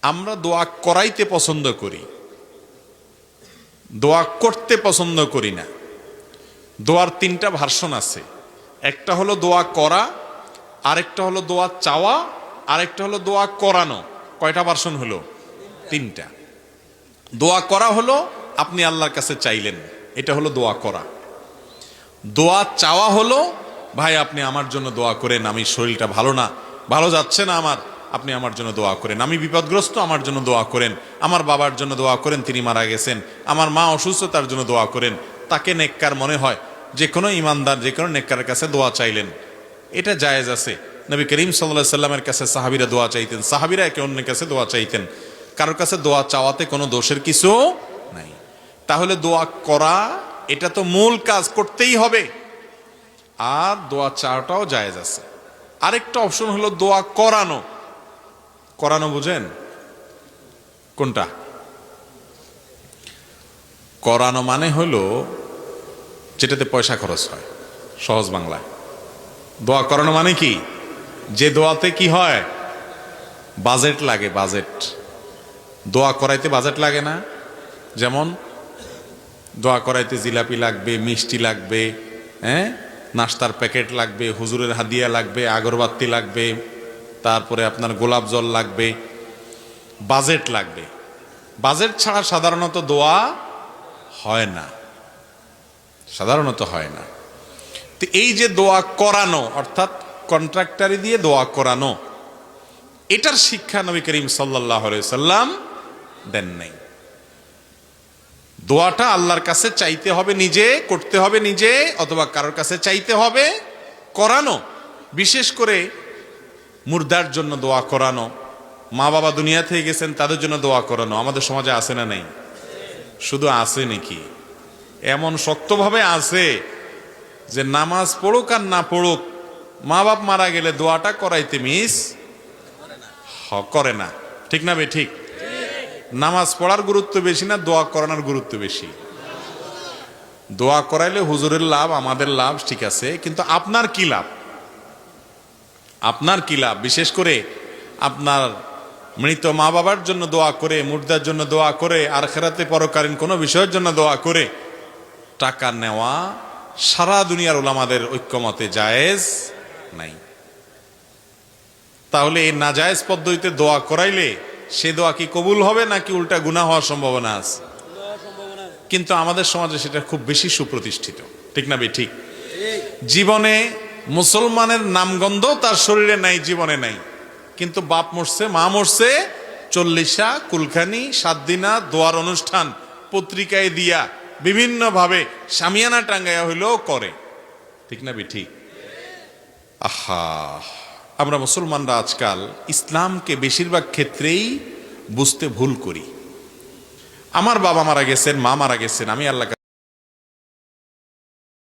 আমরা দোয়া করাইতে পছন্দ করি, দোয়া করতে পছন্দ করি না। দোয়ার তিনটা ভার্সন আছে। একটা হলো দোয়া করা, আরেকটা হলো দোয়া চাওয়া, আরেকটা হলো দোয়া করানো। কয়টা ভার্সন হলো? তিনটা। দোয়া করা হলো আপনি আল্লাহর কাছে চাইলেন, এটা হলো দোয়া করা। দোয়া চাওয়া হলো ভাই আপনি আমার জন্য দোয়া করেন, আমি শরীরটা ভালো না, ভালো যাচ্ছে না আমার, আপনি আমার জন্য দোয়া করেন। আমি বিপদগ্রস্ত, আমার জন্য দোয়া করেন। আমার বাবার জন্য দোয়া করেন, তিনি মারা গেছেন। আমার মা অসুস্থ, তার জন্য দোয়া করেন। তাকে নেককার মনে হয়, যে কোনো ইমানদার যে কোনো নেককারের কাছে দোয়া চাইলেন, এটা জায়েজ আছে। নবী করিম সাল্লাল্লাহু আলাইহি সাল্লামের কাছে সাহাবীরা দোয়া চাইতেন, সাহাবীরা একে অন্যের কাছে দোয়া চাইতেন। কারোর কাছে দোয়া চাওয়াতে কোনো দোষের কিছু নাই। তাহলে দোয়া করা এটা তো মূল কাজ, করতেই হবে। আর দোয়া চাওয়াটাও জায়েজ আছে। আরেকটা অপশন হলো দোয়া করানো। করানো বুঝেন কোনটা? করানো মানে হলো যেটাতে পয়সা খরচ হয়, সহজ বাংলায়। দোয়া করানো মানে কি? যে দোয়াতে কি হয়, বাজেট লাগে। বাজেট, দোয়া করাইতে বাজেট লাগে না? যেমন দোয়া করাইতে জিলাপি লাগবে, মিষ্টি লাগবে, নাস্তার প্যাকেট লাগবে, হুজুরের হাদিয়া লাগবে, আগরবাতি লাগবে, তারপরে আপনার গোলাপ জল লাগবে, বাজেট লাগবে। বাজেট ছাড়া সাধারণত দোয়া হয় না, সাধারণত হয় না। তো এই যে দোয়া করানো, অর্থাৎ কন্ট্রাক্টারি দিয়ে দোয়া করানো, এটার শিক্ষা নবী করিম সাল্লাল্লাহু আলাইহি সাল্লাম দেন নাই। দোয়াটা আল্লাহর কাছে চাইতে হবে নিজে, করতে হবে নিজে, অথবা কারোর কাছে চাইতে হবে, করানো। বিশেষ করে মুর্দার জন্য দোয়া করানো, মা বাবা দুনিয়া থেকে গেছেন তাদের জন্য দোয়া করানো আমাদের সমাজে আছে না নেই? শুধু আছে নাকি, এমন শক্তভাবে আছে যে নামাজ পড়ুক আর না পড়ুক, মা বাপ মারা গেলে দোয়াটা করাইতে মিস করে না। ঠিক না বে ঠিক? নামাজ পড়ার গুরুত্ব বেশি না দোয়া করানোর গুরুত্ব বেশি? দোয়া করাইলে হুজুরের লাভ, আমাদের লাভ, ঠিক আছে, কিন্তু আপনার কি লাভ? আপনার কি লাভ? বিশেষ করে আপনার মৃত মা বাবার জন্য দোয়া করে, মুর্দার জন্য দোয়া করে, আর আখিরাতে পরকালীন কোনো বিষয়ের জন্য দোয়া করে টাকা নেওয়া সারা দুনিয়ার উলামাদের ঐক্যমতে জায়েজ নাই। তাহলে এই নাজায়েজ পদ্ধতিতে দোয়া করাইলে সে দোয়া কি কবুল হবে নাকি উল্টা গুনাহ হওয়ার সম্ভাবনা আছে? কিন্তু আমাদের সমাজে সেটা খুব বেশি সুপ্রতিষ্ঠিত। ঠিক না বে ঠিক? জীবনে মুসলমানের নামগন্ধ তার শরীরে নাই, জীবনে নাই, কিন্তু বাপ মরছে, মা মরছে, 40 কুলখানি, 7 দিনা দোয়ার অনুষ্ঠান পত্রিকায় দিয়া বিভিন্ন ভাবে শামিয়ানা টাঙ্গাইয়া হইলেও করে। ঠিক না বে ঠিক? আহা, আমরা মুসলমানরা আজকাল ইসলামকে বেশিরভাগ ক্ষেত্রেই বুঝতে ভুল করি। আমার বাবা মারা গেছেন, মা মারা গেছেন, আমি আল্লাহ